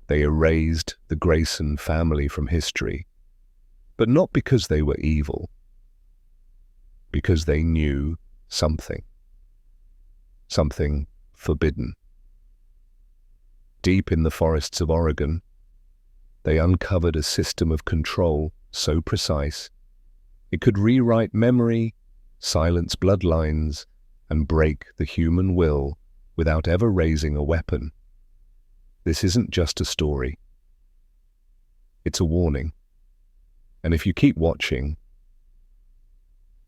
They erased the Grayson family from history, but not because they were evil, because they knew something forbidden. Deep in the forests of Oregon, they uncovered a system of control so precise it could rewrite memory, silence bloodlines, and break the human will without ever raising a weapon. This isn't just a story. It's a warning. And if you keep watching,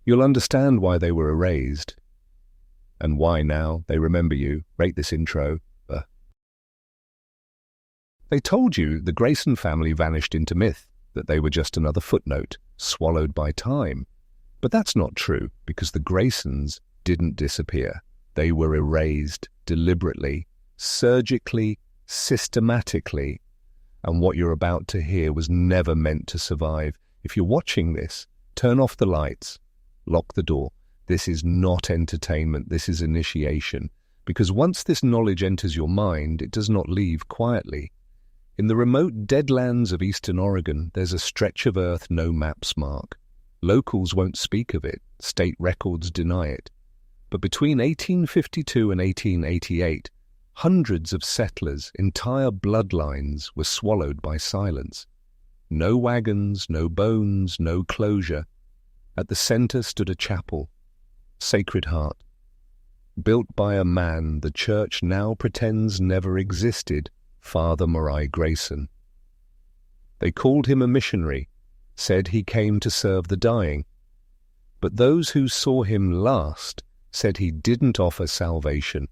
you'll understand why they were erased and why now they remember you. Rate this intro. They told you the Grayson family vanished into myth, that they were just another footnote, swallowed by time. But that's not true, because the Graysons didn't disappear. They were erased deliberately, surgically, systematically. And what you're about to hear was never meant to survive. If you're watching this, turn off the lights, lock the door. This is not entertainment, this is initiation. Because once this knowledge enters your mind, it does not leave quietly. In the remote deadlands of eastern Oregon, there's a stretch of earth no maps mark. Locals won't speak of it, state records deny it. But between 1852 and 1888, hundreds of settlers, entire bloodlines, were swallowed by silence. No wagons, no bones, no closure. At the center stood a chapel, Sacred Heart. Built by a man the church now pretends never existed, Father Murray Grayson. They called him a missionary, said he came to serve the dying. But those who saw him last said he didn't offer salvation.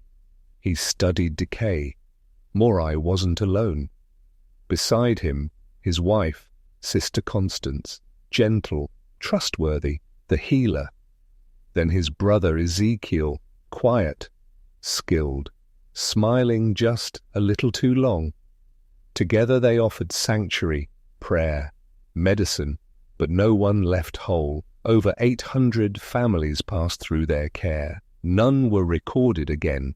He studied decay. Murray wasn't alone. Beside him, his wife, Sister Constance, gentle, trustworthy, the healer. Then his brother Ezekiel, quiet, skilled, smiling just a little too long. Together they offered sanctuary, prayer, medicine, but no one left whole. Over 800 families passed through their care. None were recorded again.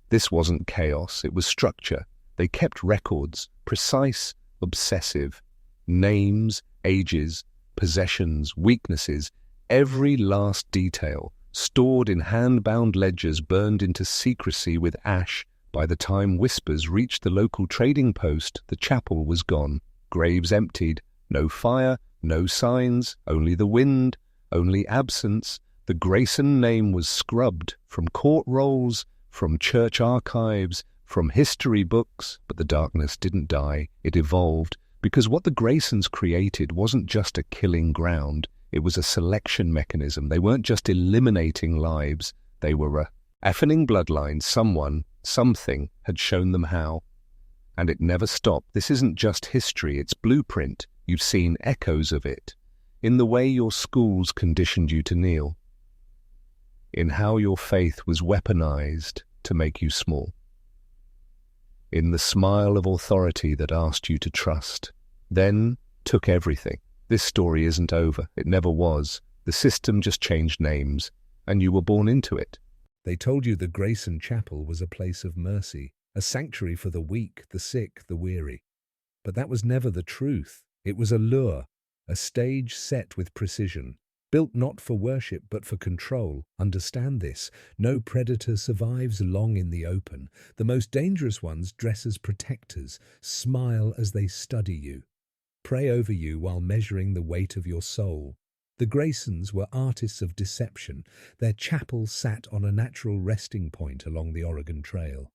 This wasn't chaos, it was structure. They kept records, precise, obsessive. Names, ages, possessions, weaknesses, every last detail, stored in hand-bound ledgers burned into secrecy with ash. By the time whispers reached the local trading post, the chapel was gone. Graves emptied. No fire, no signs, only the wind, only absence. The Grayson name was scrubbed from court rolls, from church archives, from history books. But the darkness didn't die. It evolved, because what the Graysons created wasn't just a killing ground. It was a selection mechanism. They weren't just eliminating lives. They were a effening bloodline. Someone, something had shown them how. And it never stopped. This isn't just history, it's blueprint. You've seen echoes of it. In the way your schools conditioned you to kneel. In how your faith was weaponized to make you small. In the smile of authority that asked you to trust. Then took everything. This story isn't over. It never was. The system just changed names, and you were born into it. They told you the Grayson Chapel was a place of mercy, a sanctuary for the weak, the sick, the weary. But that was never the truth. It was a lure, a stage set with precision, built not for worship but for control. Understand this. No predator survives long in the open. The most dangerous ones dress as protectors, smile as they study you, pray over you while measuring the weight of your soul. The Graysons were artists of deception. Their chapel sat on a natural resting point along the Oregon Trail,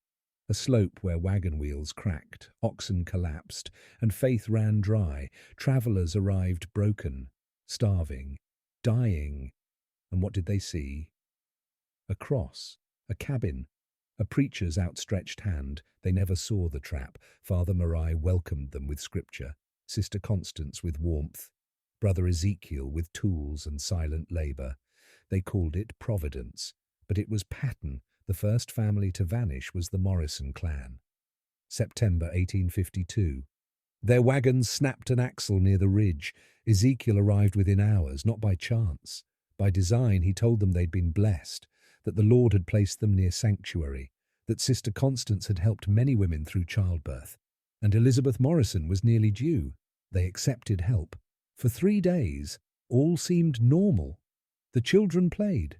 a slope where wagon wheels cracked, oxen collapsed, and faith ran dry. Travelers arrived broken, starving, dying. And what did they see? A cross, a cabin, a preacher's outstretched hand. They never saw the trap. Father Murray welcomed them with scripture, Sister Constance with warmth, Brother Ezekiel with tools and silent labor. They called it providence, but it was pattern. The first family to vanish was the Morrison clan. September 1852. Their wagons snapped an axle near the ridge. Ezekiel arrived within hours, not by chance. By design, he told them they'd been blessed, that the Lord had placed them near sanctuary, that Sister Constance had helped many women through childbirth. and Elizabeth Morrison was nearly due. They accepted help. For 3 days, all seemed normal. The children played.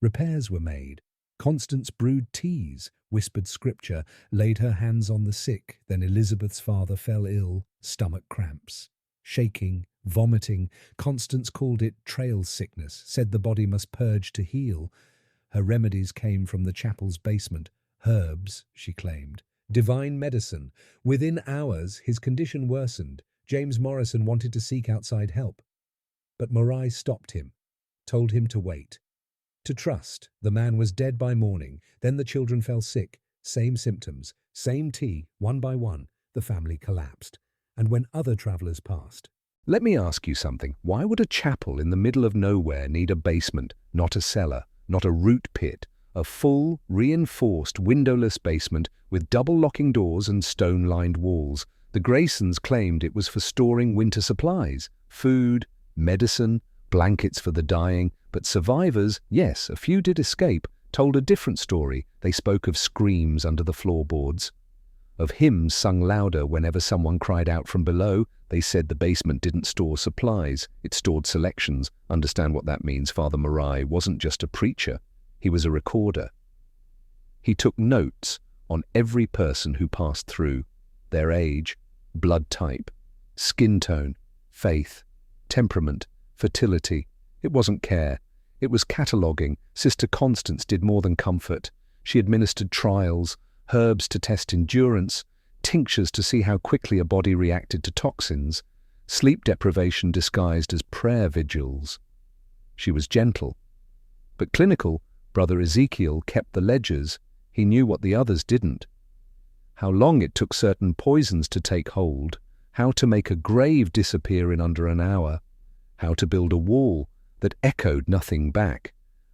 Repairs were made. Constance brewed teas, whispered scripture, laid her hands on the sick. Then Elizabeth's father fell ill, stomach cramps. Shaking, vomiting, Constance called it trail sickness, said the body must purge to heal. Her remedies came from the chapel's basement. Herbs, she claimed. Divine medicine. Within hours, his condition worsened. James Morrison wanted to seek outside help. But Morai stopped him, told him to wait. To trust. The man was dead by morning. Then the children fell sick. Same symptoms. Same tea. One by one, the family collapsed. And when other travellers passed. Let me ask you something. Why would a chapel in the middle of nowhere need a basement, not a cellar, not a root pit, a full, reinforced, windowless basement with double-locking doors and stone-lined walls? The Graysons claimed it was for storing winter supplies, food, medicine, blankets for the dying, but survivors, yes, a few did escape, told a different story. They spoke of screams under the floorboards, of hymns sung louder whenever someone cried out from below. They said the basement didn't store supplies, it stored selections. Understand what that means? Father Morai wasn't just a preacher, he was a recorder. He took notes on every person who passed through, their age, blood type, skin tone, faith, temperament, fertility. It wasn't care, it was cataloguing. Sister Constance did more than comfort. She administered trials, herbs to test endurance, tinctures to see how quickly a body reacted to toxins, sleep deprivation disguised as prayer vigils. She was gentle, but clinical. Brother Ezekiel kept the ledgers. He knew what the others didn't. How long it took certain poisons to take hold, how to make a grave disappear in under an hour, how to build a wall that echoed nothing back.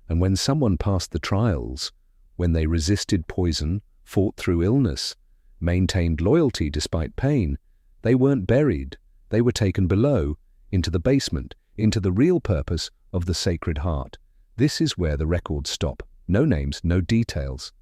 And when someone passed the trials, when they resisted poison, fought through illness, maintained loyalty despite pain, they weren't buried. They were taken below, into the basement, into the real purpose of the Sacred Heart. This is where the records stop. No names, no details.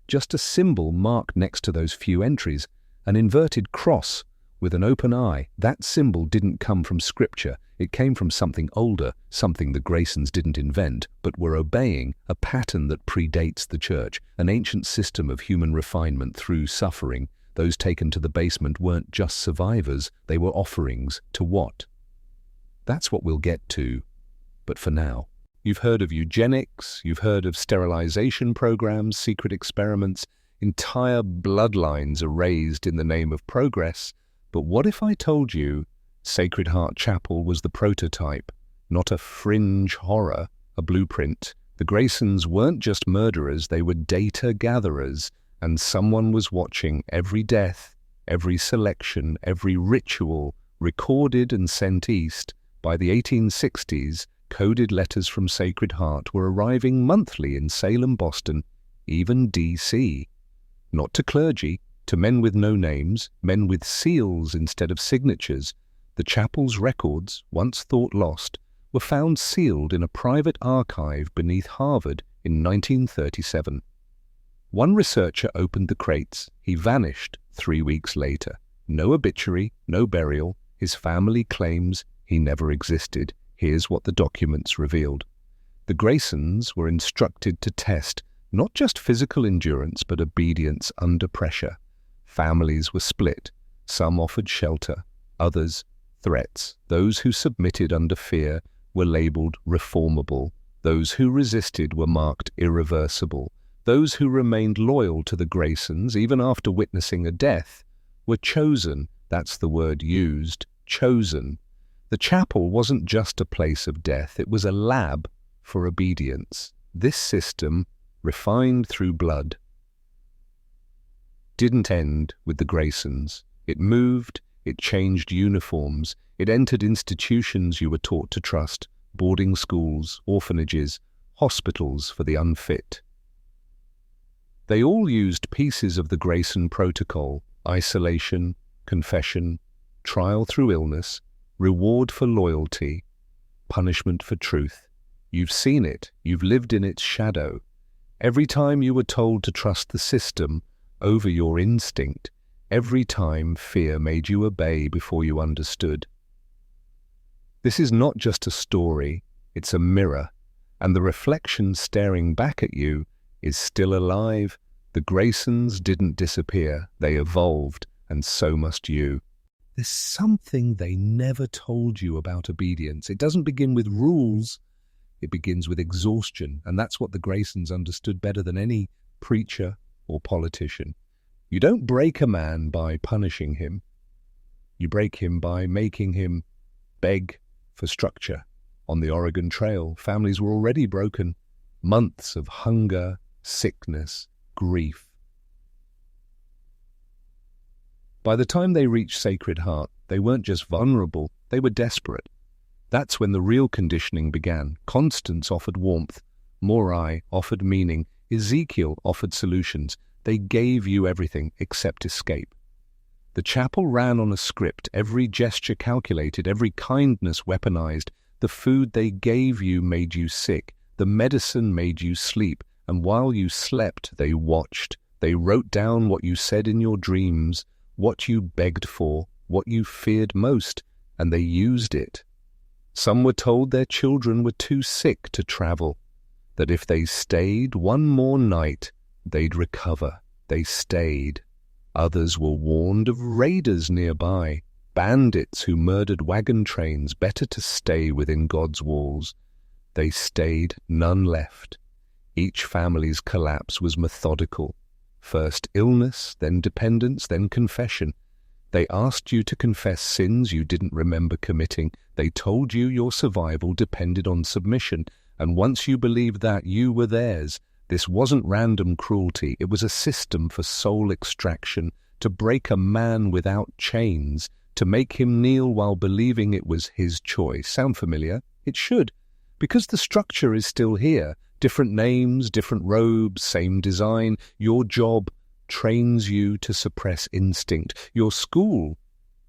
Just a symbol marked next to those few entries, an inverted cross with an open eye. That symbol didn't come from scripture. It came from something older, something the Graysons didn't invent, but were obeying, a pattern that predates the church, an ancient system of human refinement through suffering. Those taken to the basement weren't just survivors, they were offerings to what? That's what we'll get to. But for now, you've heard of eugenics, you've heard of sterilization programs, secret experiments, entire bloodlines erased in the name of progress. But what if I told you Sacred Heart Chapel was the prototype, not a fringe horror, a blueprint? The Graysons weren't just murderers, they were data gatherers, and someone was watching every death, every selection, every ritual, recorded and sent east. By the 1860s, coded letters from Sacred Heart were arriving monthly in Salem, Boston, even D.C. Not to clergy, to men with no names, men with seals instead of signatures. The chapel's records, once thought lost, were found sealed in a private archive beneath Harvard in 1937. One researcher opened the crates. He vanished 3 weeks later. No obituary, no burial. His family claims he never existed. Here's what the documents revealed. The Graysons were instructed to test not just physical endurance, but obedience under pressure. Families were split. Some offered shelter, others threats. Those who submitted under fear were labeled reformable. Those who resisted were marked irreversible. Those who remained loyal to the Graysons, even after witnessing a death, were chosen. That's the word used, chosen. The chapel wasn't just a place of death, it was a lab for obedience. This system, refined through blood, didn't end with the Graysons. It moved, it changed uniforms, it entered institutions you were taught to trust, boarding schools, orphanages, hospitals for the unfit. They all used pieces of the Grayson protocol: isolation, confession, trial through illness, reward for loyalty, punishment for truth. You've seen it, you've lived in its shadow. Every time you were told to trust the system over your instinct, Every time fear made you obey before you understood. This is not just a story, it's a mirror, and the reflection staring back at you is still alive. The Graysons didn't disappear, they evolved, and so must you. There's something they never told you about obedience. It doesn't begin with rules, it begins with exhaustion, and that's what the Graysons understood better than any preacher or politician. You don't break a man by punishing him. You break him by making him beg for structure. On the Oregon Trail, families were already broken. Months of hunger, sickness, grief. By the time they reached Sacred Heart, they weren't just vulnerable, they were desperate. That's when the real conditioning began. Constance offered warmth. Morai offered meaning. Ezekiel offered solutions. They gave you everything except escape. The chapel ran on a script, every gesture calculated, every kindness weaponized. The food they gave you made you sick. The medicine made you sleep. And while you slept, they watched. They wrote down what you said in your dreams, what you begged for, what you feared most, and they used it. Some were told their children were too sick to travel, that if they stayed one more night, they'd recover. They stayed. Others were warned of raiders nearby, bandits who murdered wagon trains, better to stay within God's walls. They stayed, none left. Each family's collapse was methodical. First illness, then dependence, then confession. They asked you to confess sins you didn't remember committing. They told you your survival depended on submission, and once you believed that, you were theirs. This wasn't random cruelty, it was a system for soul extraction, to break a man without chains, to make him kneel while believing it was his choice. Sound familiar? It should, because the structure is still here. Different names, different robes, same design. Your job trains you to suppress instinct. Your school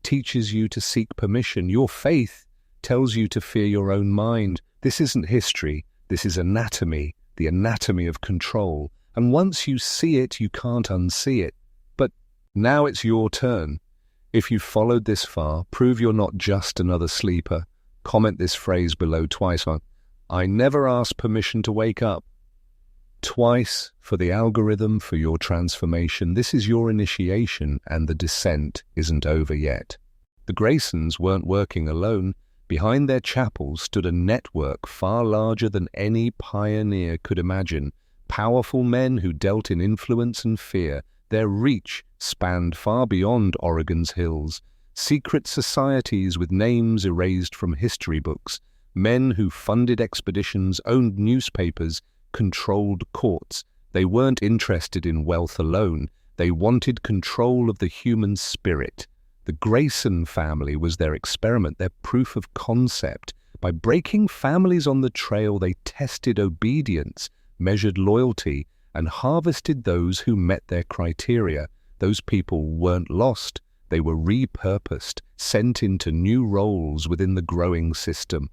teaches you to seek permission. Your faith tells you to fear your own mind. This isn't history, this is anatomy. The anatomy of control, and once you see it, you can't unsee it. But now it's your turn. If you've followed this far, prove you're not just another sleeper. Comment this phrase below twice. I never asked permission to wake up. Twice for the algorithm, for your transformation. This is your initiation, and the descent isn't over yet. The Graysons weren't working alone. Behind their chapel stood a network far larger than any pioneer could imagine. Powerful men who dealt in influence and fear. Their reach spanned far beyond Oregon's hills. Secret societies with names erased from history books. Men who funded expeditions, owned newspapers, controlled courts. They weren't interested in wealth alone. They wanted control of the human spirit. The Grayson family was their experiment, their proof of concept. By breaking families on the trail, they tested obedience, measured loyalty, and harvested those who met their criteria. Those people weren't lost. They were repurposed, sent into new roles within the growing system.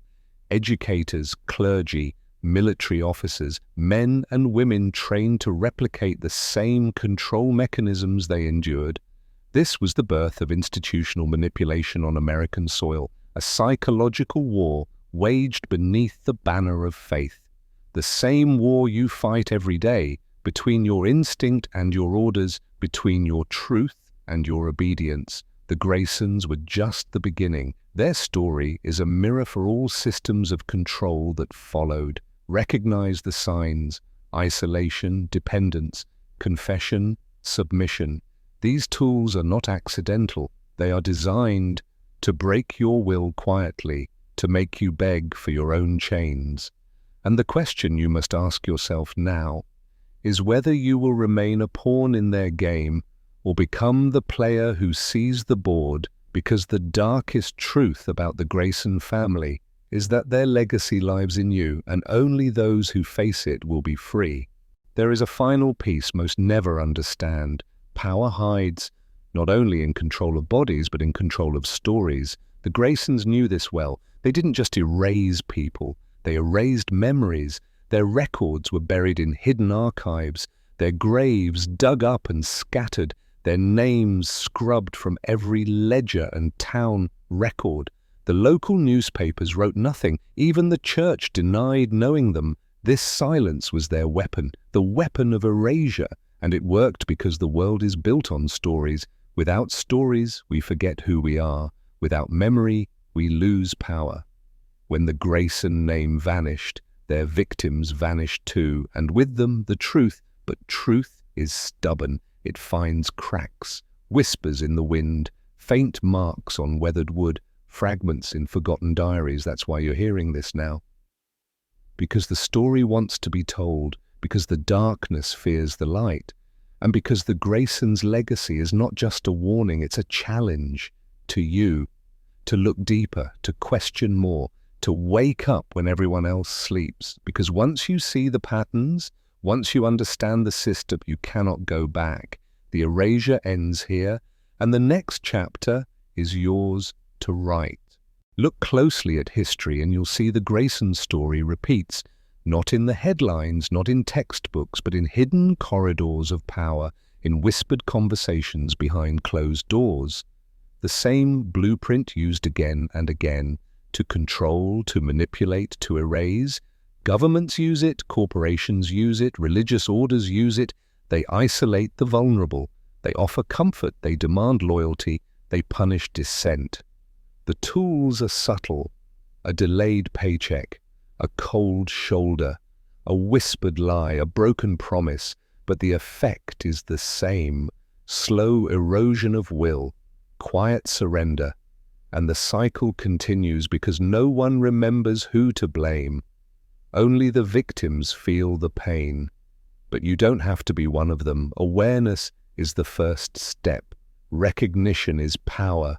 Educators, clergy, military officers, men and women trained to replicate the same control mechanisms they endured. This was the birth of institutional manipulation on American soil, a psychological war waged beneath the banner of faith. The same war you fight every day, between your instinct and your orders, between your truth and your obedience. The Graysons were just the beginning. Their story is a mirror for all systems of control that followed. Recognize the signs: isolation, dependence, confession, submission. These tools are not accidental. They are designed to break your will quietly, to make you beg for your own chains. And the question you must ask yourself now is whether you will remain a pawn in their game or become the player who sees the board, because the darkest truth about the Grayson family is that their legacy lives in you, and only those who face it will be free. There is a final piece most never understand. Power hides, not only in control of bodies, but in control of stories. The Graysons knew this well. They didn't just erase people, they erased memories. Their records were buried in hidden archives, their graves dug up and scattered. their names scrubbed from every ledger and town record. The local newspapers wrote nothing. Even the church denied knowing them. This silence was their weapon, the weapon of erasure, and it worked because the world is built on stories. Without stories, we forget who we are. Without memory, we lose power. When the Grayson name vanished, their victims vanished too, and with them the truth. But truth is stubborn. It finds cracks, whispers in the wind, faint marks on weathered wood, fragments in forgotten diaries. That's why you're hearing this now. Because the story wants to be told, because the darkness fears the light, and because the Graysons' legacy is not just a warning, it's a challenge to you to look deeper, to question more, to wake up when everyone else sleeps. Because once you see the patterns, once you understand the system, you cannot go back. The erasure ends here, and the next chapter is yours to write. Look closely at history and you'll see the Grayson story repeats, not in the headlines, not in textbooks, but in hidden corridors of power, in whispered conversations behind closed doors. The same blueprint used again and again to control, to manipulate, to erase. Governments use it, corporations use it, religious orders use it. They isolate the vulnerable. They offer comfort. They demand loyalty. They punish dissent. The tools are subtle: a delayed paycheck, a cold shoulder, a whispered lie, a broken promise, but the effect is the same: slow erosion of will, quiet surrender, and the cycle continues because no one remembers who to blame. Only the victims feel the pain. But you don't have to be one of them. Awareness is the first step. Recognition is power,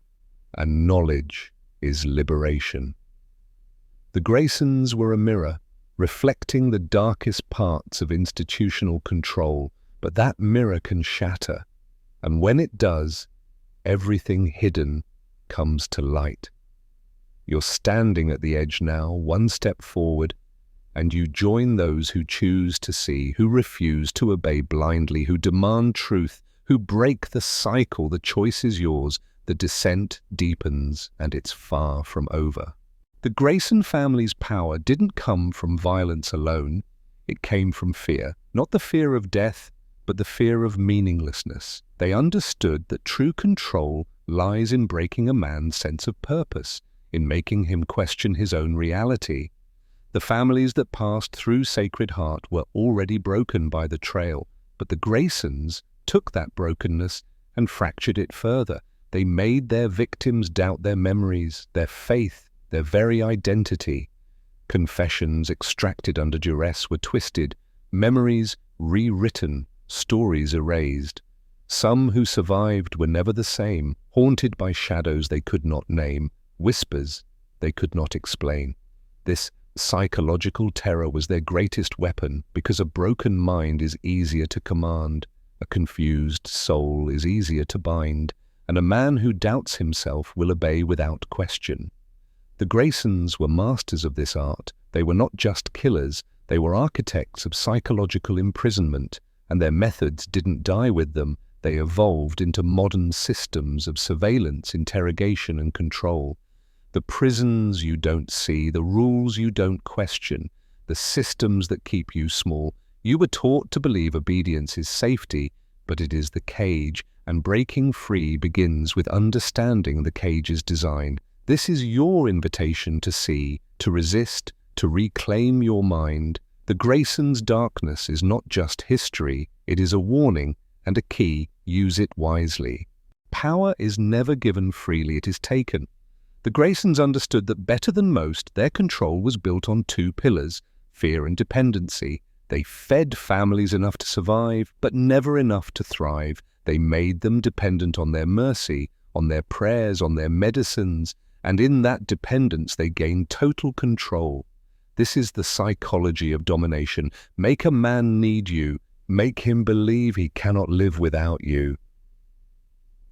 and knowledge is liberation. The Graysons were a mirror, reflecting the darkest parts of institutional control, but that mirror can shatter, and when it does, everything hidden comes to light. You're standing at the edge now, one step forward, and you join those who choose to see, who refuse to obey blindly, who demand truth, who break the cycle. The choice is yours. The descent deepens, and it's far from over. The Grayson family's power didn't come from violence alone. It came from fear, not the fear of death, but the fear of meaninglessness. They understood that true control lies in breaking a man's sense of purpose, in making him question his own reality. The families that passed through Sacred Heart were already broken by the trail, but the Graysons took that brokenness and fractured it further. They made their victims doubt their memories, their faith, their very identity. Confessions extracted under duress were twisted, memories rewritten, stories erased. Some who survived were never the same, haunted by shadows they could not name, whispers they could not explain. This psychological terror was their greatest weapon, because a broken mind is easier to command, a confused soul is easier to bind, and a man who doubts himself will obey without question. The Graysons were masters of this art. They were not just killers, they were architects of psychological imprisonment, and their methods didn't die with them. They evolved into modern systems of surveillance, interrogation, and control. The prisons you don't see, the rules you don't question, the systems that keep you small. You were taught to believe obedience is safety, but it is the cage, and breaking free begins with understanding the cage's design. This is your invitation to see, to resist, to reclaim your mind. The Graysons' darkness is not just history, it is a warning and a key. Use it wisely. Power is never given freely, it is taken. The Graysons understood that better than most, their control was built on two pillars: fear and dependency. They fed families enough to survive, but never enough to thrive. They made them dependent on their mercy, on their prayers, on their medicines, and in that dependence they gained total control. This is the psychology of domination. Make a man need you. Make him believe he cannot live without you.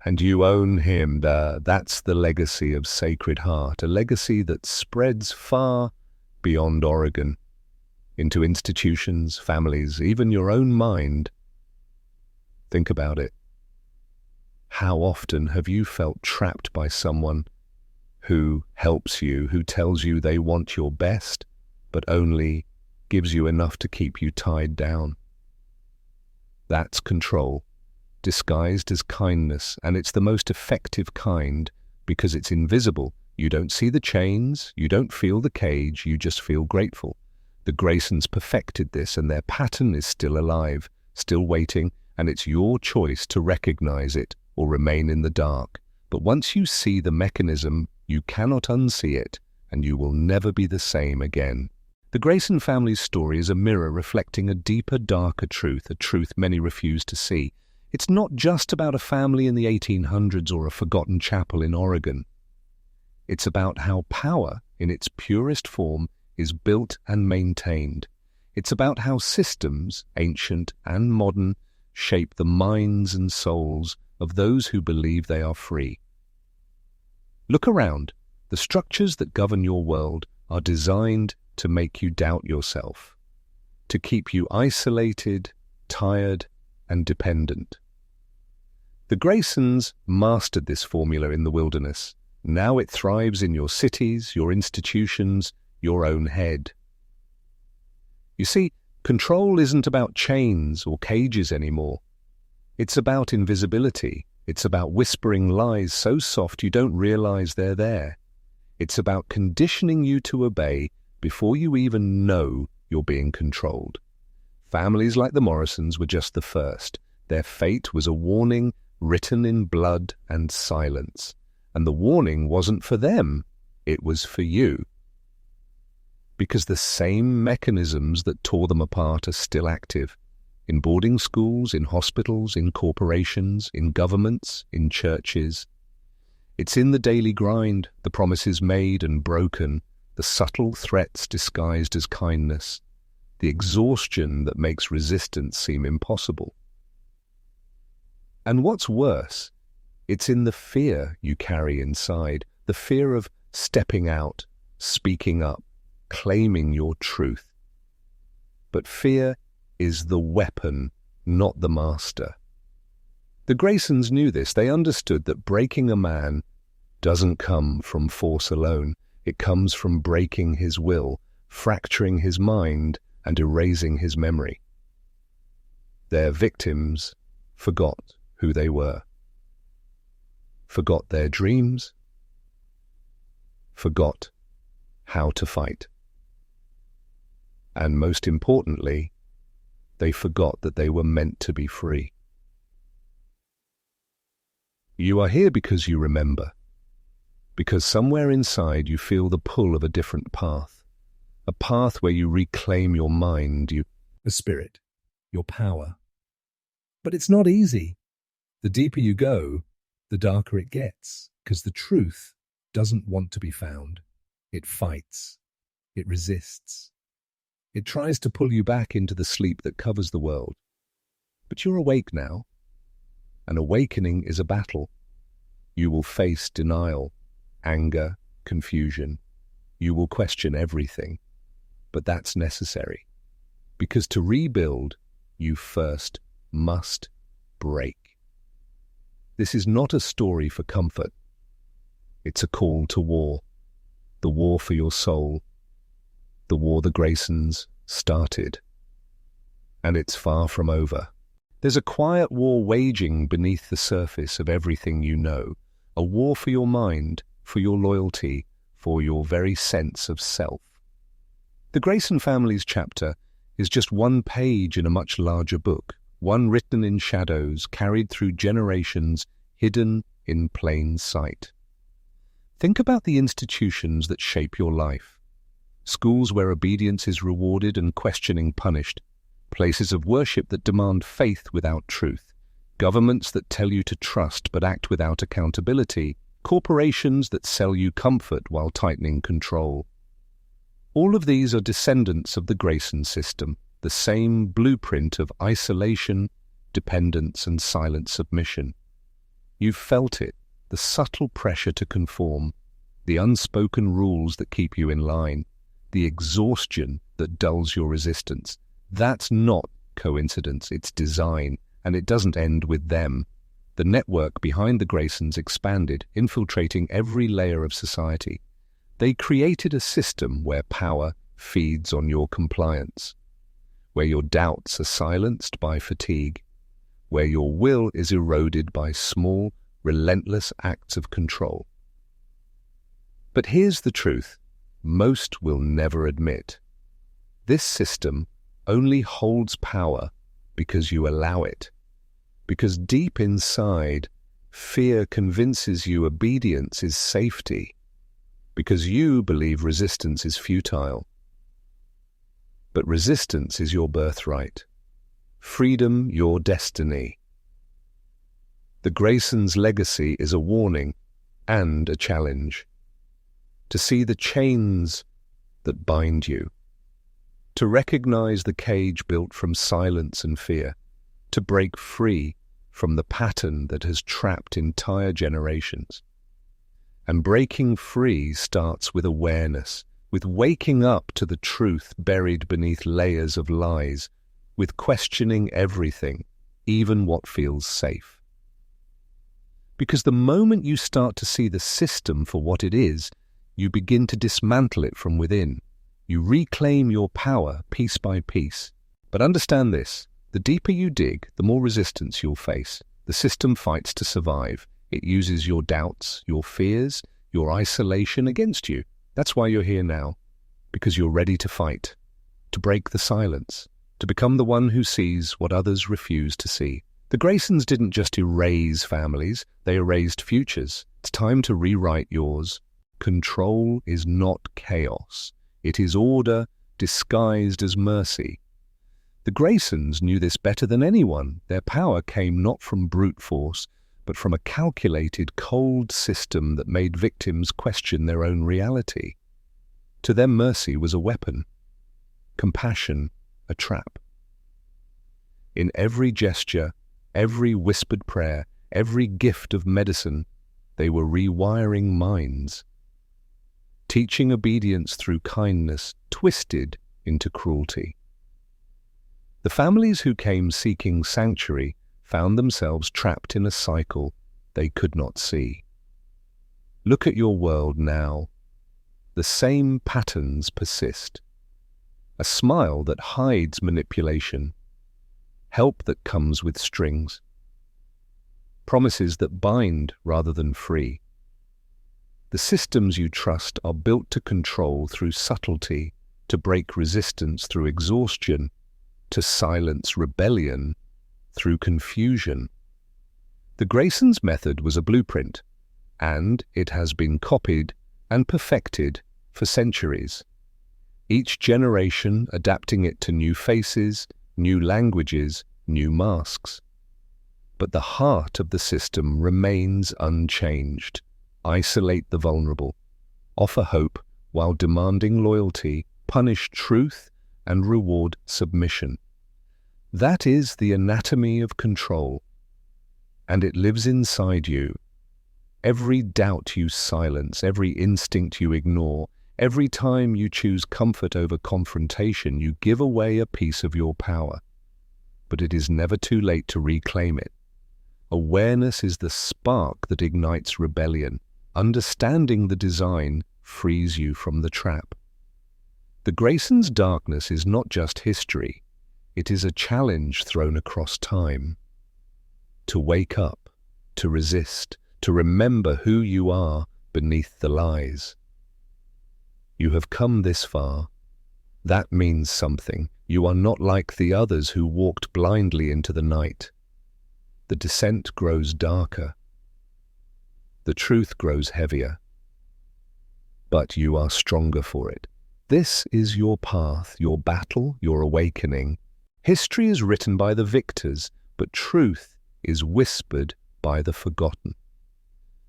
And you own him. That's the legacy of Sacred Heart, a legacy that spreads far beyond Oregon, into institutions, families, even your own mind. Think about it. How often have you felt trapped by someone who helps you, who tells you they want your best, but only gives you enough to keep you tied down? That's control, disguised as kindness, and it's the most effective kind because it's invisible. You don't see the chains, you don't feel the cage, you just feel grateful. The Graysons perfected this, and their pattern is still alive, still waiting, and it's your choice to recognize it or remain in the dark. But once you see the mechanism, you cannot unsee it, and you will never be the same again. The Grayson family's story is a mirror reflecting a deeper, darker truth, a truth many refuse to see. It's not just about a family in the 1800s or a forgotten chapel in Oregon. It's about how power, in its purest form, is built and maintained. It's about how systems, ancient and modern, shape the minds and souls of those who believe they are free. Look around. The structures that govern your world are designed to make you doubt yourself, to keep you isolated, tired, and dependent. The Graysons mastered this formula in the wilderness. Now it thrives in your cities, your institutions, your own head. You see, control isn't about chains or cages anymore. It's about invisibility. It's about whispering lies so soft you don't realize they're there. It's about conditioning you to obey before you even know you're being controlled. Families like the Morrisons were just the first. Their fate was a warning written in blood and silence. And the warning wasn't for them, it was for you. Because the same mechanisms that tore them apart are still active. In boarding schools, in hospitals, in corporations, in governments, in churches. It's in the daily grind, the promises made and broken, the subtle threats disguised as kindness, the exhaustion that makes resistance seem impossible. And what's worse, it's in the fear you carry inside, the fear of stepping out, speaking up, claiming your truth. But fear is the weapon, not the master. The Graysons knew this. They understood that breaking a man doesn't come from force alone. It comes from breaking his will, fracturing his mind, and erasing his memory. Their victims forgot who they were, forgot their dreams, forgot how to fight. And most importantly, they forgot that they were meant to be free. You are here because you remember, because somewhere inside you feel the pull of a different path, a path where you reclaim your mind, The spirit, your power. But it's not easy. The deeper you go, the darker it gets, because the truth doesn't want to be found. It fights. It resists. It tries to pull you back into the sleep that covers the world. But you're awake now. An awakening is a battle. You will face denial, anger, confusion. You will question everything. But that's necessary. Because to rebuild, you first must break. This is not a story for comfort. It's a call to war. The war for your soul. The war the Graysons started. And it's far from over. There's a quiet war waging beneath the surface of everything you know. A war for your mind, for your loyalty, for your very sense of self. The Grayson family's chapter is just one page in a much larger book, one written in shadows, carried through generations, hidden in plain sight. Think about the institutions that shape your life. Schools where obedience is rewarded and questioning punished. Places of worship that demand faith without truth. Governments that tell you to trust but act without accountability. Corporations that sell you comfort while tightening control. All of these are descendants of the Grayson system, the same blueprint of isolation, dependence, and silent submission. You've felt it, the subtle pressure to conform, the unspoken rules that keep you in line, the exhaustion that dulls your resistance. That's not coincidence, it's design, and it doesn't end with them. The network behind the Graysons expanded, infiltrating every layer of society. They created a system where power feeds on your compliance, where your doubts are silenced by fatigue, where your will is eroded by small, relentless acts of control. But here's the truth most will never admit. This system only holds power because you allow it. Because deep inside, fear convinces you obedience is safety. Because you believe resistance is futile. But resistance is your birthright. Freedom, your destiny. The Graysons' legacy is a warning and a challenge. To see the chains that bind you. To recognize the cage built from silence and fear. To break free from the pattern that has trapped entire generations. And breaking free starts with awareness, with waking up to the truth buried beneath layers of lies, with questioning everything, even what feels safe. Because the moment you start to see the system for what it is, you begin to dismantle it from within. You reclaim your power piece by piece. But understand this, the deeper you dig, the more resistance you'll face. The system fights to survive. It uses your doubts, your fears, your isolation against you. That's why you're here now, because you're ready to fight, to break the silence, to become the one who sees what others refuse to see. The Graysons didn't just erase families, they erased futures. It's time to rewrite yours. Control is not chaos. It is order disguised as mercy. The Graysons knew this better than anyone. Their power came not from brute force, but from a calculated, cold system that made victims question their own reality. To them, mercy was a weapon, compassion a trap. In every gesture, every whispered prayer, every gift of medicine, they were rewiring minds, teaching obedience through kindness, twisted into cruelty. The families who came seeking sanctuary found themselves trapped in a cycle they could not see. Look at your world now. The same patterns persist. A smile that hides manipulation, help that comes with strings, promises that bind rather than free. The systems you trust are built to control through subtlety, to break resistance through exhaustion, to silence rebellion through confusion. The Graysons' method was a blueprint, and it has been copied and perfected for centuries. Each generation adapting it to new faces, new languages, new masks. But the heart of the system remains unchanged. Isolate the vulnerable, offer hope while demanding loyalty, punish truth and reward submission. That is the anatomy of control, and it lives inside you. Every doubt you silence, every instinct you ignore, every time you choose comfort over confrontation, you give away a piece of your power. But it is never too late to reclaim it. Awareness is the spark that ignites rebellion. Understanding the design frees you from the trap. The Graysons' darkness is not just history. It is a challenge thrown across time. To wake up, to resist, to remember who you are beneath the lies. You have come this far. That means something. You are not like the others who walked blindly into the night. The descent grows darker. The truth grows heavier. But you are stronger for it. This is your path, your battle, your awakening. History is written by the victors, but truth is whispered by the forgotten.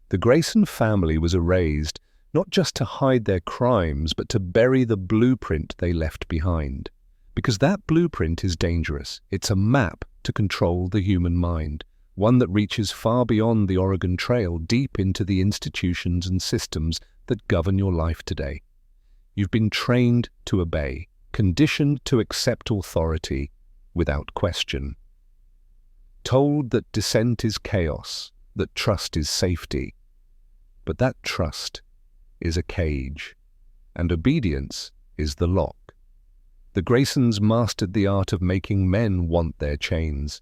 The Grayson family was erased not just to hide their crimes, but to bury the blueprint they left behind. Because that blueprint is dangerous. It's a map to control the human mind, one that reaches far beyond the Oregon Trail, deep into the institutions and systems that govern your life today. You've been trained to obey, conditioned to accept authority without question. told that dissent is chaos, that trust is safety. But that trust is a cage, and obedience is the lock. The Graysons mastered the art of making men want their chains.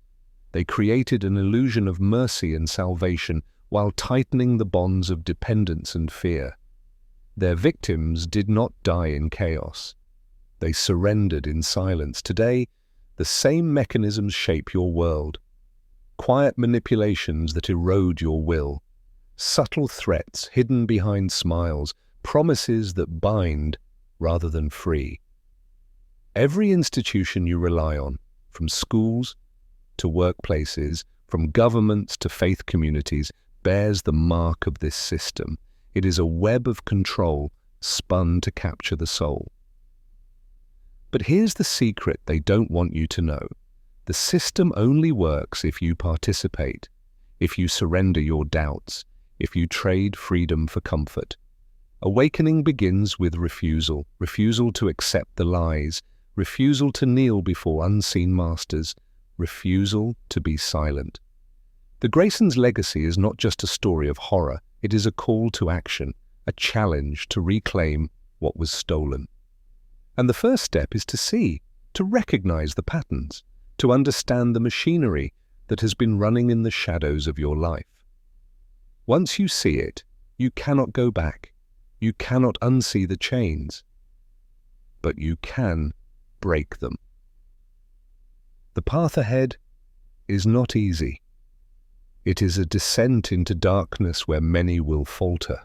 They created an illusion of mercy and salvation while tightening the bonds of dependence and fear. Their victims did not die in chaos. They surrendered in silence. Today, the same mechanisms shape your world. Quiet manipulations that erode your will. Subtle threats hidden behind smiles. Promises that bind rather than free. Every institution you rely on, from schools to workplaces, from governments to faith communities, bears the mark of this system. It is a web of control spun to capture the soul. But here's the secret they don't want you to know. The system only works if you participate, if you surrender your doubts, if you trade freedom for comfort. Awakening begins with refusal to accept the lies, refusal to kneel before unseen masters, refusal to be silent. The Graysons' legacy is not just a story of horror, it is a call to action, a challenge to reclaim what was stolen. And the first step is to see, to recognize the patterns, to understand the machinery that has been running in the shadows of your life. Once you see it, you cannot go back. You cannot unsee the chains, but you can break them. The path ahead is not easy. It is a descent into darkness where many will falter.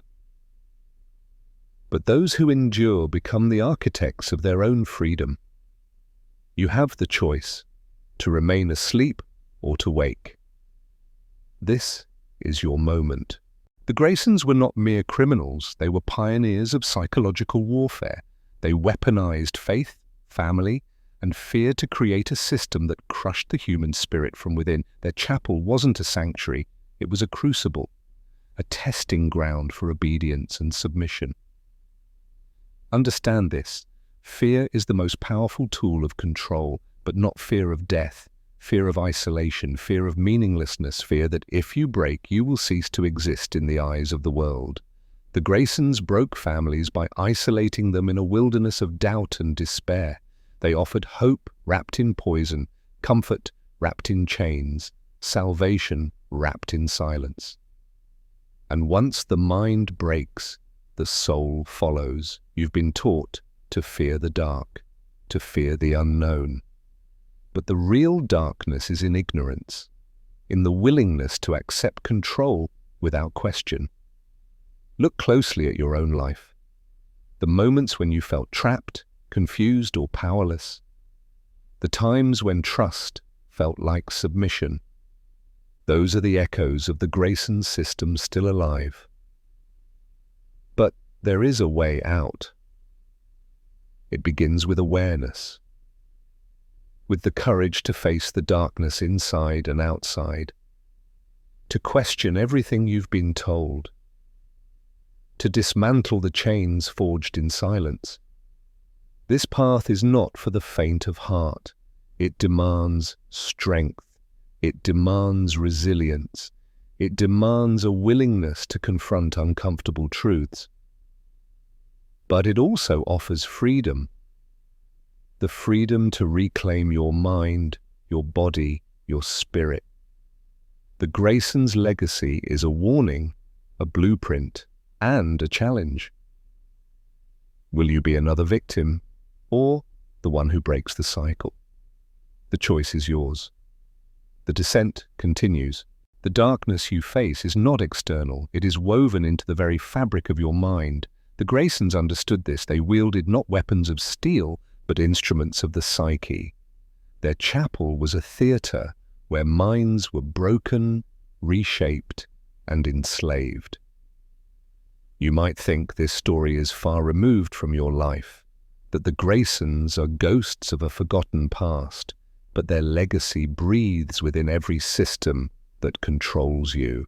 But those who endure become the architects of their own freedom. You have the choice to remain asleep or to wake. This is your moment. The Graysons were not mere criminals, they were pioneers of psychological warfare. They weaponized faith, family, and fear to create a system that crushed the human spirit from within. Their chapel wasn't a sanctuary, it was a crucible, a testing ground for obedience and submission. Understand this, fear is the most powerful tool of control, but not fear of death. Fear of isolation, fear of meaninglessness, fear that if you break, you will cease to exist in the eyes of the world. The Graysons broke families by isolating them in a wilderness of doubt and despair. They offered hope wrapped in poison, comfort wrapped in chains, salvation wrapped in silence. And once the mind breaks, the soul follows. You've been taught to fear the dark, to fear the unknown. But the real darkness is in ignorance, in the willingness to accept control without question. Look closely at your own life. The moments when you felt trapped, confused, or powerless. The times when trust felt like submission. Those are the echoes of the Grayson system still alive. But there is a way out. It begins with awareness. With the courage to face the darkness inside and outside, to question everything you've been told, to dismantle the chains forged in silence. This path is not for the faint of heart. It demands strength. It demands resilience. It demands a willingness to confront uncomfortable truths. But it also offers freedom. The freedom to reclaim your mind, your body, your spirit. The Graysons' legacy is a warning, a blueprint, and a challenge. Will you be another victim, or the one who breaks the cycle? The choice is yours. The descent continues. The darkness you face is not external, it is woven into the very fabric of your mind. The Graysons understood this. They wielded not weapons of steel, but instruments of the psyche. Their chapel was a theater where minds were broken, reshaped, and enslaved. You might think this story is far removed from your life, that the Graysons are ghosts of a forgotten past, but their legacy breathes within every system that controls you.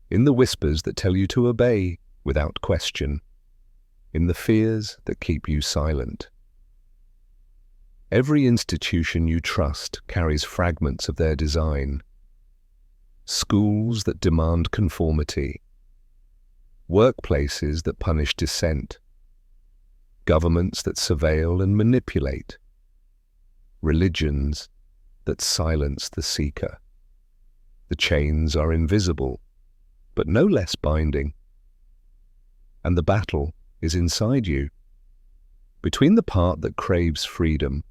In the whispers that tell you to obey without question, in the fears that keep you silent. Every institution you trust carries fragments of their design. Schools that demand conformity, workplaces that punish dissent, governments that surveil and manipulate, religions that silence the seeker. The chains are invisible, but no less binding. And the battle is inside you, between the part that craves freedom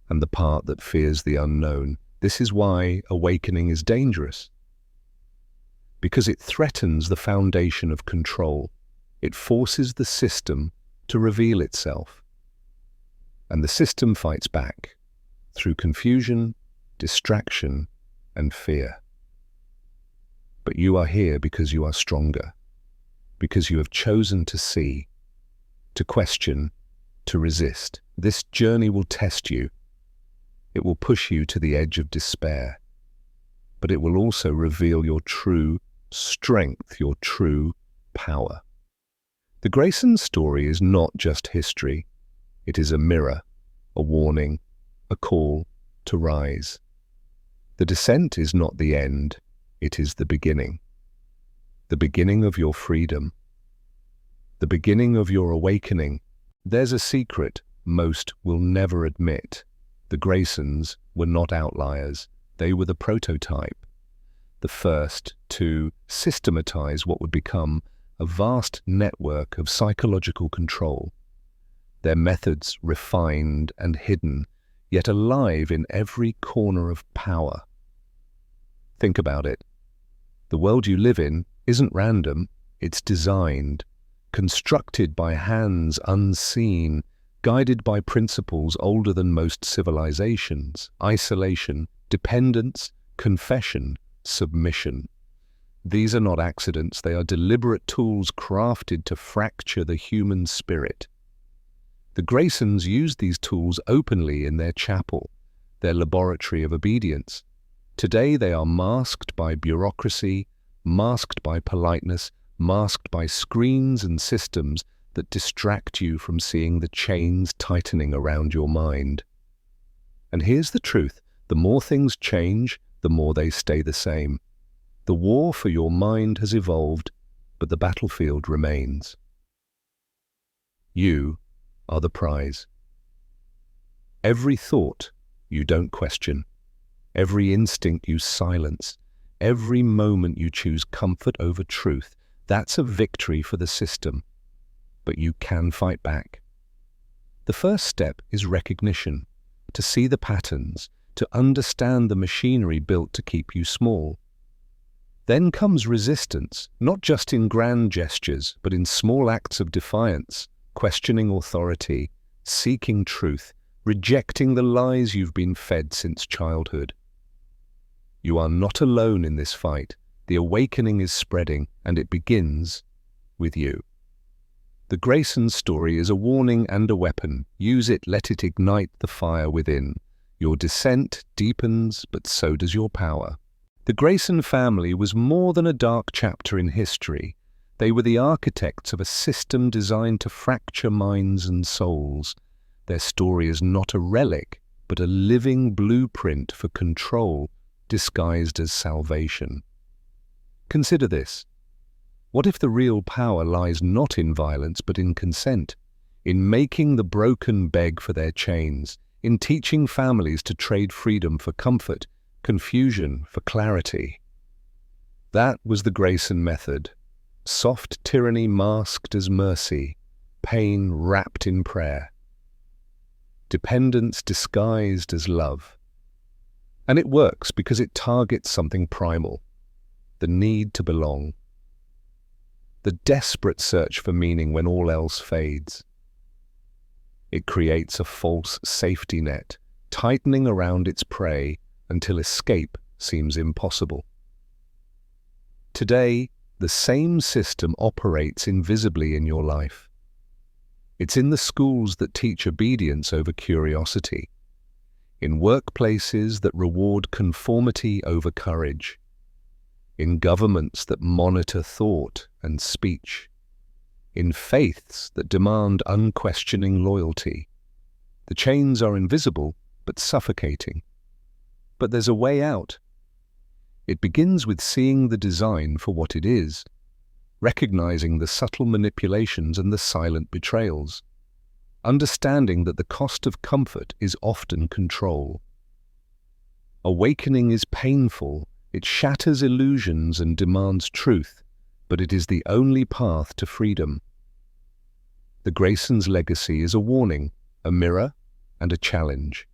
and the part that fears the unknown. This is why awakening is dangerous. Because it threatens the foundation of control. It forces the system to reveal itself. And the system fights back through confusion, distraction, and fear. But you are here because you are stronger, because you have chosen to see, to question, to resist. This journey will test you. It will push you to the edge of despair, but it will also reveal your true strength, your true power. The Graysons story is not just history. It is a mirror, a warning, a call to rise. The descent is not the end, it is the beginning of your freedom, the beginning of your awakening. There's a secret most will never admit. The Graysons were not outliers. They were the prototype, the first to systematize what would become a vast network of psychological control. Their methods refined and hidden, yet alive in every corner of power. Think about it. The world you live in isn't random, it's designed, constructed by hands unseen, guided by principles older than most civilizations: isolation, dependence, confession, submission. These are not accidents, they are deliberate tools crafted to fracture the human spirit. The Graysons used these tools openly in their chapel, their laboratory of obedience. Today they are masked by bureaucracy, masked by politeness, masked by screens and systems that distract you from seeing the chains tightening around your mind. And here's the truth: the more things change, the more they stay the same. The war for your mind has evolved, but the battlefield remains. You are the prize. Every thought you don't question, every instinct you silence, every moment you choose comfort over truth, that's a victory for the system. But you can fight back. The first step is recognition, to see the patterns, to understand the machinery built to keep you small. Then comes resistance, not just in grand gestures, but in small acts of defiance, questioning authority, seeking truth, rejecting the lies you've been fed since childhood. You are not alone in this fight. The awakening is spreading, and it begins with you. The Grayson story is a warning and a weapon. Use it, let it ignite the fire within. Your descent deepens, but so does your power. The Grayson family was more than a dark chapter in history. They were the architects of a system designed to fracture minds and souls. Their story is not a relic, but a living blueprint for control disguised as salvation. Consider this. What if the real power lies not in violence but in consent, in making the broken beg for their chains, in teaching families to trade freedom for comfort, confusion for clarity? That was the Grayson method. Soft tyranny masked as mercy, pain wrapped in prayer, dependence disguised as love. And it works because it targets something primal, the need to belong, the desperate search for meaning when all else fades. It creates a false safety net, tightening around its prey until escape seems impossible. Today, the same system operates invisibly in your life. It's in the schools that teach obedience over curiosity, in workplaces that reward conformity over courage, in governments that monitor thought and speech, in faiths that demand unquestioning loyalty. The chains are invisible, but suffocating. But there's a way out. It begins with seeing the design for what it is, recognizing the subtle manipulations and the silent betrayals, understanding that the cost of comfort is often control. Awakening is painful, it shatters illusions and demands truth, but it is the only path to freedom. The Graysons' legacy is a warning, a mirror, and a challenge.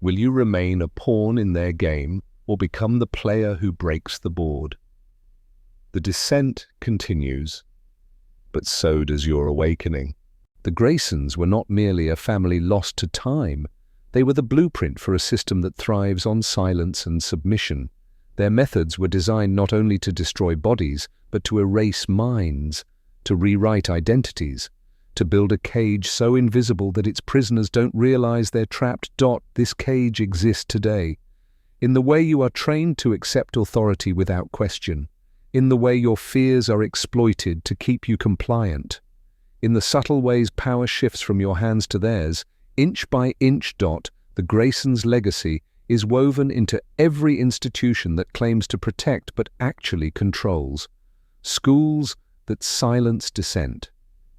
Will you remain a pawn in their game or become the player who breaks the board? The descent continues, but so does your awakening. The Graysons were not merely a family lost to time. They were the blueprint for a system that thrives on silence and submission. Their methods were designed not only to destroy bodies, but to erase minds, to rewrite identities, to build a cage so invisible that its prisoners don't realize they're trapped. This cage exists today, in the way you are trained to accept authority without question, in the way your fears are exploited to keep you compliant, in the subtle ways power shifts from your hands to theirs, inch by inch. The Graysons' legacy is woven into every institution that claims to protect but actually controls. Schools that silence dissent,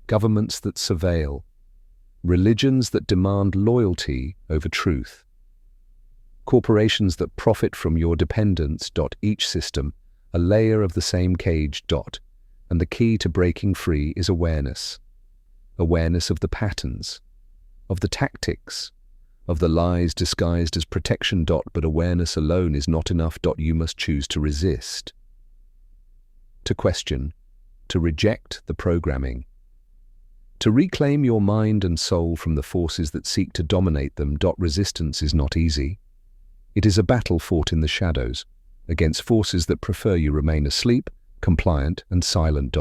governments that surveil, religions that demand loyalty over truth, corporations that profit from your dependence. Each system, a layer of the same cage. And the key to breaking free is awareness. Awareness of the patterns, of the tactics, of the lies disguised as protection. But awareness alone is not enough. You must choose to resist, to question, to reject the programming, to reclaim your mind and soul from the forces that seek to dominate them. Resistance is not easy. It is a battle fought in the shadows, against forces that prefer you remain asleep, compliant, and silent.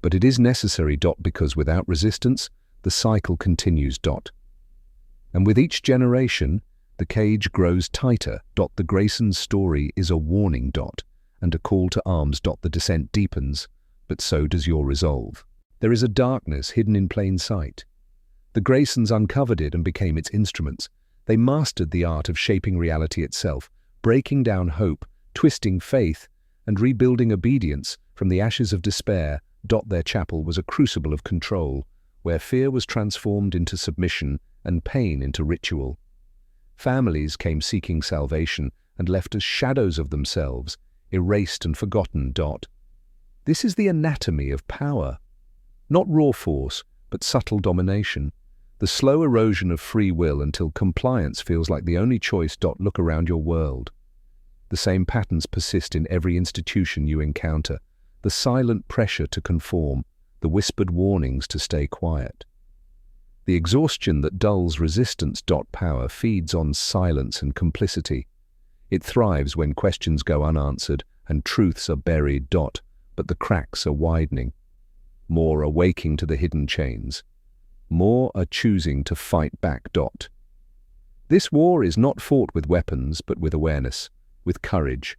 But it is necessary. Because without resistance, the cycle continues. And with each generation, the cage grows tighter. The Graysons' story is a warning. And a call to arms. The descent deepens, but so does your resolve. There is a darkness hidden in plain sight. The Graysons uncovered it and became its instruments. They mastered the art of shaping reality itself, breaking down hope, twisting faith, and rebuilding obedience from the ashes of despair. Their chapel was a crucible of control, where fear was transformed into submission and pain into ritual. Families came seeking salvation and left as shadows of themselves, erased and forgotten. This is the anatomy of power. Not raw force, but subtle domination. The slow erosion of free will until compliance feels like the only choice. Look around your world. The same patterns persist in every institution you encounter. The silent pressure to conform, the whispered warnings to stay quiet. The exhaustion that dulls resistance. Power feeds on silence and complicity. It thrives when questions go unanswered and truths are buried. But the cracks are widening. More are waking to the hidden chains. More are choosing to fight back. This war is not fought with weapons, but with awareness, with courage,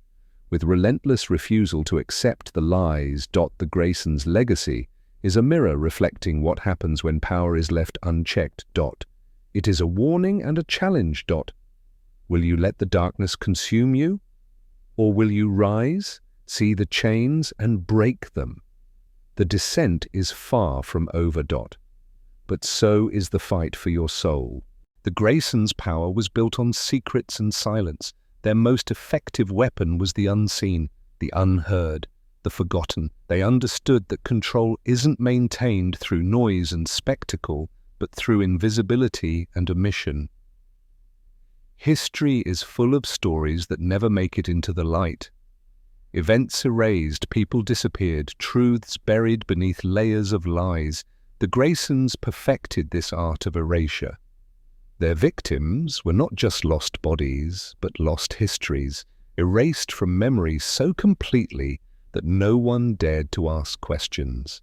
with relentless refusal to accept the lies. The Graysons' legacy is a mirror reflecting what happens when power is left unchecked. It is a warning and a challenge. Will you let the darkness consume you? Or will you rise, see the chains, and break them? The descent is far from over. But so is the fight for your soul. The Graysons' power was built on secrets and silence. Their most effective weapon was the unseen, the unheard, the forgotten. They understood that control isn't maintained through noise and spectacle, but through invisibility and omission. History is full of stories that never make it into the light. Events erased, people disappeared, truths buried beneath layers of lies. The Graysons perfected this art of erasure. Their victims were not just lost bodies, but lost histories, erased from memory so completely that no one dared to ask questions.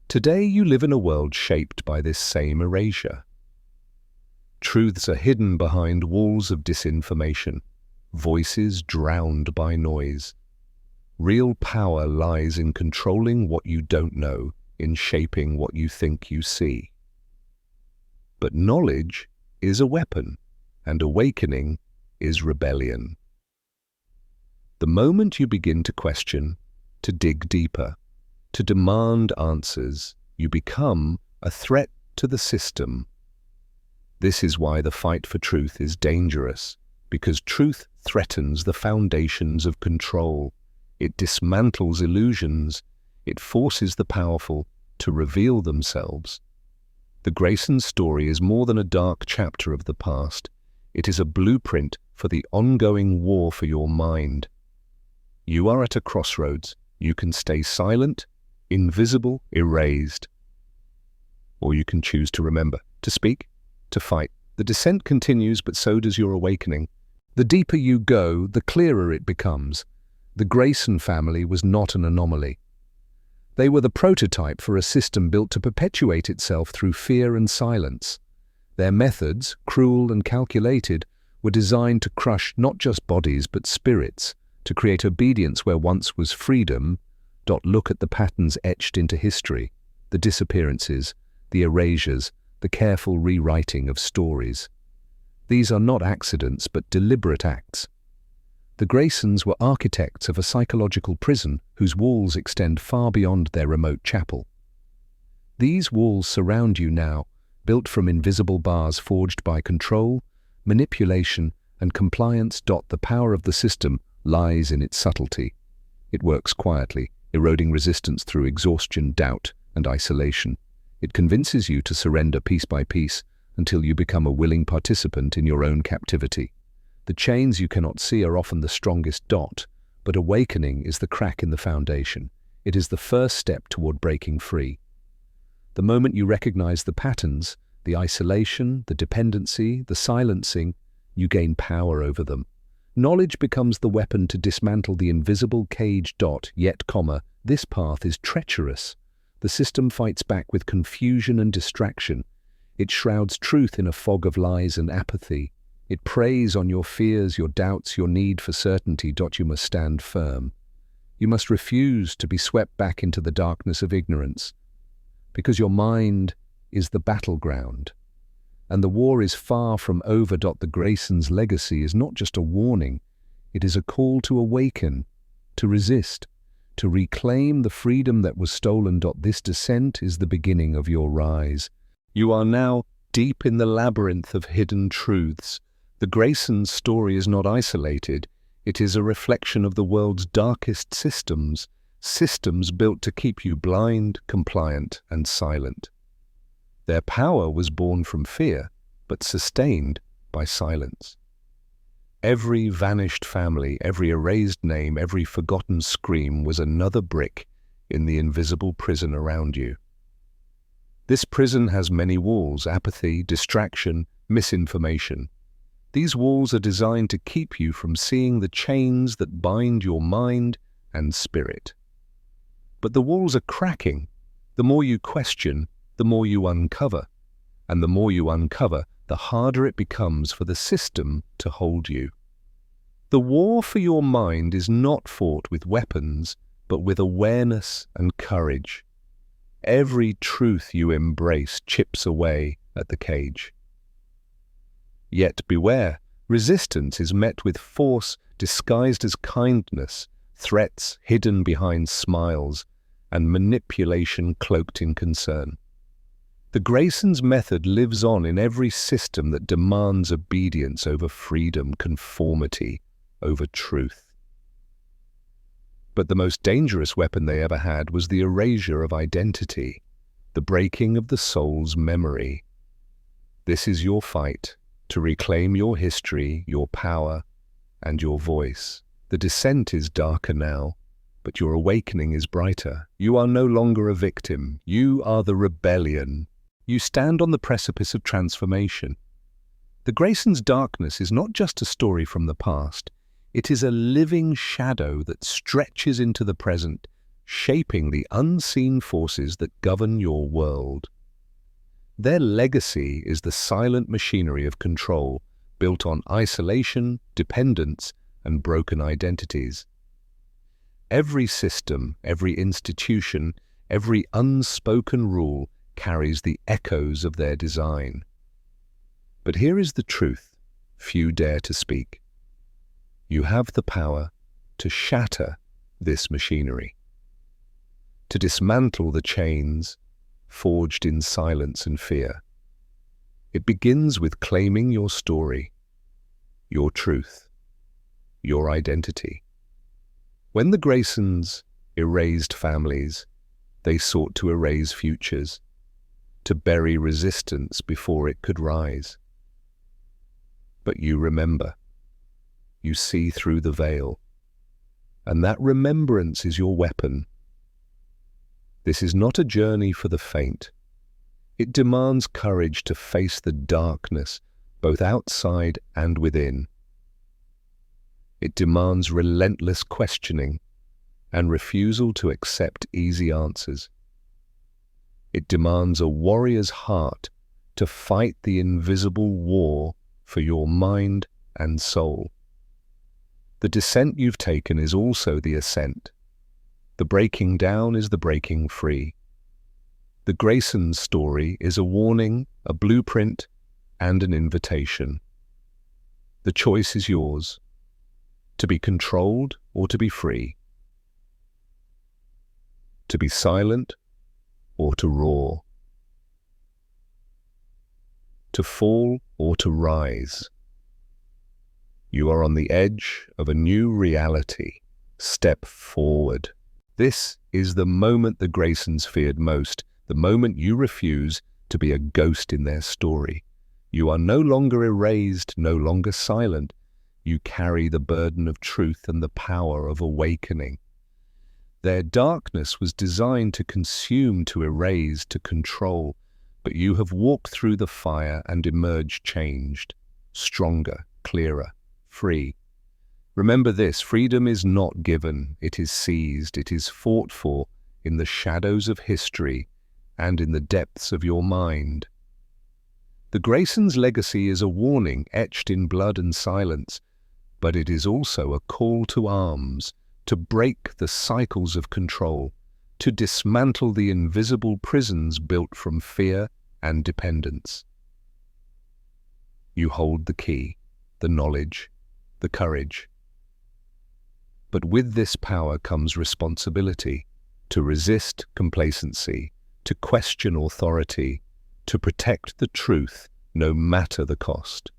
Today you live in a world shaped by this same erasure. Truths are hidden behind walls of disinformation, voices drowned by noise. Real power lies in controlling what you don't know, in shaping what you think you see. But knowledge is a weapon, and awakening is rebellion. The moment you begin to question, to dig deeper, to demand answers, you become a threat to the system. This is why the fight for truth is dangerous, because truth threatens the foundations of control. It dismantles illusions. It forces the powerful to reveal themselves. The Grayson story is more than a dark chapter of the past. It is a blueprint for the ongoing war for your mind. You are at a crossroads. You can stay silent, invisible, erased. Or you can choose to remember, to speak, to fight. The descent continues, but so does your awakening. The deeper you go, the clearer it becomes. The Grayson family was not an anomaly. They were the prototype for a system built to perpetuate itself through fear and silence. Their methods, cruel and calculated, were designed to crush not just bodies but spirits, to create obedience where once was freedom. Look at the patterns etched into history, the disappearances, the erasures, the careful rewriting of stories. These are not accidents but deliberate acts. The Graysons were architects of a psychological prison whose walls extend far beyond their remote chapel. These walls surround you now, built from invisible bars forged by control, manipulation, and compliance. The power of the system lies in its subtlety. It works quietly, eroding resistance through exhaustion, doubt, and isolation. It convinces you to surrender piece by piece until you become a willing participant in your own captivity. The chains you cannot see are often the strongest. But awakening is the crack in the foundation. It is the first step toward breaking free. The moment you recognize the patterns, the isolation, the dependency, the silencing, you gain power over them. Knowledge becomes the weapon to dismantle the invisible cage. Yet, this path is treacherous. The system fights back with confusion and distraction. It shrouds truth in a fog of lies and apathy. It preys on your fears, your doubts, your need for certainty. You must stand firm. You must refuse to be swept back into the darkness of ignorance, because your mind is the battleground. And the war is far from over. The Graysons' legacy is not just a warning, it is a call to awaken, to resist, to reclaim the freedom that was stolen. This descent is the beginning of your rise. You are now deep in the labyrinth of hidden truths. The Graysons' story is not isolated. It is a reflection of the world's darkest systems, systems built to keep you blind, compliant, and silent. Their power was born from fear, but sustained by silence. Every vanished family, every erased name, every forgotten scream was another brick in the invisible prison around you. This prison has many walls: apathy, distraction, misinformation. These walls are designed to keep you from seeing the chains that bind your mind and spirit. But the walls are cracking. The more you question, the more you uncover. And the more you uncover, the harder it becomes for the system to hold you. The war for your mind is not fought with weapons, but with awareness and courage. Every truth you embrace chips away at the cage. Yet beware, resistance is met with force disguised as kindness, threats hidden behind smiles, and manipulation cloaked in concern. The Graysons' method lives on in every system that demands obedience over freedom, conformity over truth. But the most dangerous weapon they ever had was the erasure of identity, the breaking of the soul's memory. This is your fight, to reclaim your history, your power, and your voice. The descent is darker now, but your awakening is brighter. You are no longer a victim. You are the rebellion. You stand on the precipice of transformation. The Graysons' darkness is not just a story from the past. It is a living shadow that stretches into the present, shaping the unseen forces that govern your world. Their legacy is the silent machinery of control, built on isolation, dependence, and broken identities. Every system, every institution, every unspoken rule carries the echoes of their design. But here is the truth few dare to speak. You have the power to shatter this machinery, to dismantle the chains forged in silence and fear. It begins with claiming your story, your truth, your identity. When the Graysons erased families, they sought to erase futures, to bury resistance before it could rise. But you remember. You see through the veil, and that remembrance is your weapon. This is not a journey for the faint. It demands courage to face the darkness, both outside and within. It demands relentless questioning and refusal to accept easy answers. It demands a warrior's heart to fight the invisible war for your mind and soul. The descent you've taken is also the ascent. The breaking down is the breaking free. The Grayson's story is a warning, a blueprint, and an invitation. The choice is yours, to be controlled or to be free, to be silent or to roar, to fall or to rise. You are on the edge of a new reality. Step forward. This is the moment the Graysons feared most, the moment you refuse to be a ghost in their story. You are no longer erased, no longer silent. You carry the burden of truth and the power of awakening. Their darkness was designed to consume, to erase, to control, but you have walked through the fire and emerged changed, stronger, clearer, free. Remember this, freedom is not given, it is seized, it is fought for in the shadows of history and in the depths of your mind. The Graysons' legacy is a warning etched in blood and silence, but it is also a call to arms, to break the cycles of control, to dismantle the invisible prisons built from fear and dependence. You hold the key, the knowledge, the courage. But with this power comes responsibility, to resist complacency, to question authority, to protect the truth no matter the cost.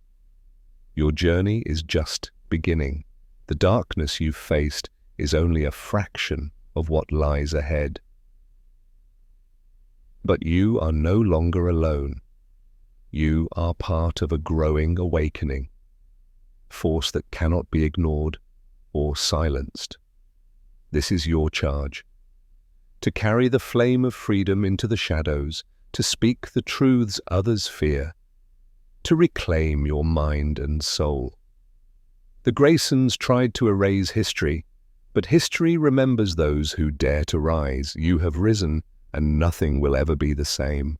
Your journey is just beginning. The darkness you've faced is only a fraction of what lies ahead. But you are no longer alone. You are part of a growing awakening, force that cannot be ignored or silenced. This is your charge, to carry the flame of freedom into the shadows, to speak the truths others fear, to reclaim your mind and soul. The Graysons tried to erase history, but history remembers those who dare to rise. You have risen, and nothing will ever be the same.